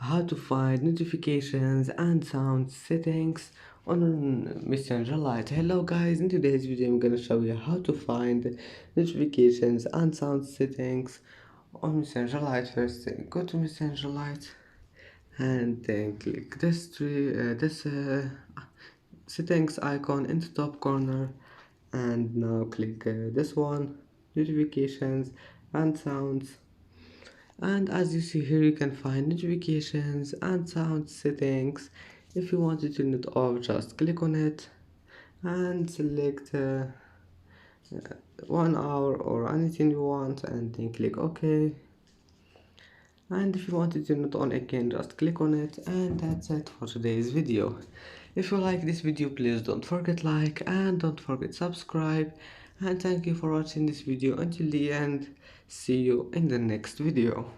how to find notifications and sound settings on Messenger Lite. Hello guys, in today's video I'm gonna show you how to find notifications and sound settings on Messenger Lite. First go to Messenger Lite and then click this settings icon in the top corner, and now click this one, notifications and sounds. And as you see here, you can find notifications and sound settings. If you want to turn it off, just click on it and select 1 hour or anything you want, and then click OK. And if you want to turn it on again, just click on it. And that's it for today's video. If you like this video, please don't forget like and don't forget subscribe. And thank you for watching this video until the end. See you in the next video.